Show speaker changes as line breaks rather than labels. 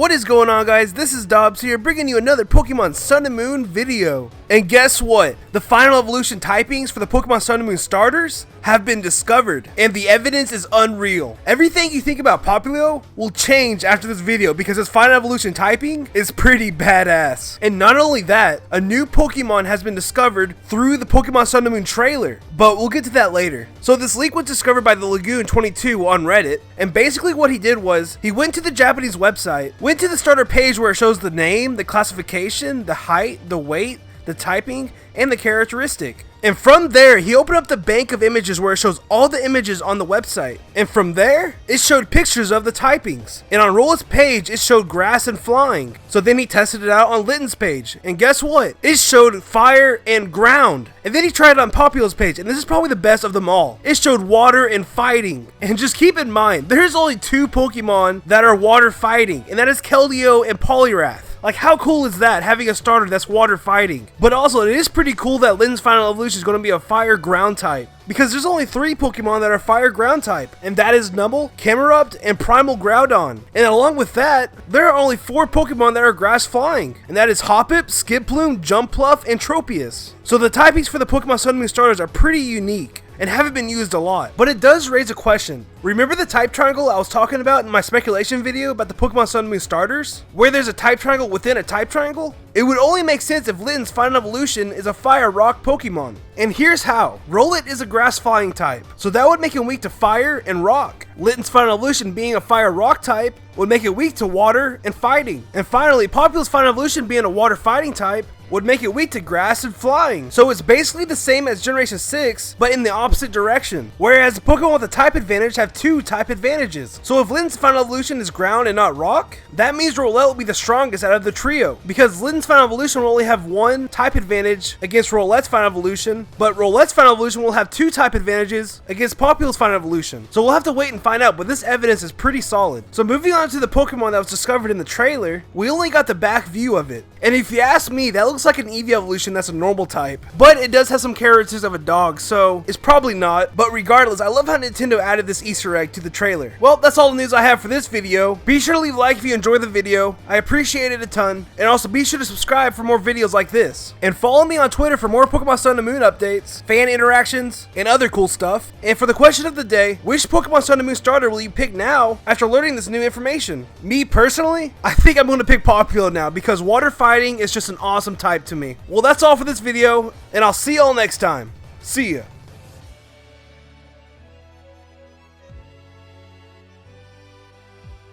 What is going on, guys? This is Dobbs here, bringing you another Pokemon Sun and Moon video. And guess what? The final evolution typings for the Pokemon Sun and Moon starters have been discovered, and the evidence is unreal. Everything you think about Popplio will change after this video because its final evolution typing is pretty badass. And not only that, a new Pokemon has been discovered through the Pokemon Sun and Moon trailer, but we'll get to that later. So this leak was discovered by the Lagoon22 on Reddit, and basically what he did was he went to the Japanese website, went to the starter page where it shows the name, the classification, the height, the weight, the typing, and the characteristic. And from there, he opened up the bank of images where it shows all the images on the website. And from there, it showed pictures of the typings. And on Rollett's page, it showed grass and flying. So then he tested it out on Litten's page. And guess what? It showed fire and ground. And then he tried it on Popplio's page. And this is probably the best of them all. It showed water and fighting. And just keep in mind, there's only two Pokemon that are water fighting. And that is Keldeo and Poliwrath. Like, how cool is that, having a starter that's water fighting? But also, it is pretty cool that Litten's final evolution is going to be a fire ground type, because there's only 3 Pokemon that are fire ground type, and that is Numble, Camerupt, and Primal Groudon. And along with that, there are only 4 Pokemon that are grass flying, and that is Hoppip, Skiploom, Jumpluff, and Tropius. So the typings for the Pokemon Sun and Moon starters are pretty unique and haven't been used a lot. But it does raise a question. Remember the type triangle I was talking about in my speculation video about the Pokemon Sun and Moon starters? Where there's a type triangle within a type triangle? It would only make sense if Litten's final evolution is a fire rock Pokemon. And here's how. Rowlet is a grass flying type, so that would make him weak to fire and rock. Litten's final evolution being a fire rock type would make it weak to water and fighting. And finally, Popplio's final evolution being a water fighting type would make it weak to grass and flying. So it's basically the same as Generation 6, but in the opposite direction. Whereas the Pokemon with a type advantage have 2 type advantages. So if Litten's final evolution is ground and not rock, that means Rowlet will be the strongest out of the trio, because Litten's final evolution will only have 1 type advantage against Rowlet's final evolution, but Rowlet's final evolution will have 2 type advantages against Popplio's final evolution. So we'll have to wait and find out, but this evidence is pretty solid. So moving on to the Pokemon that was discovered in the trailer, we only got the back view of it. And if you ask me, that looks like an Eevee evolution that's a normal type, but it does have some characteristics of a dog, so it's probably not. But regardless, I love how Nintendo added this Easter egg to the trailer. Well, that's all the news I have for this video. Be sure to leave a like if you enjoyed the video. I appreciate it a ton. And also be sure to subscribe for more videos like this. And follow me on Twitter for more Pokemon Sun and Moon updates, fan interactions, and other cool stuff. And for the question of the day, which Pokemon Sun and Moon starter will you pick now after learning this new information? Me personally, I think I'm going to pick Popplio now because water fighting is just an awesome type to me. Well, that's all for this video, and I'll see y'all next time. See ya.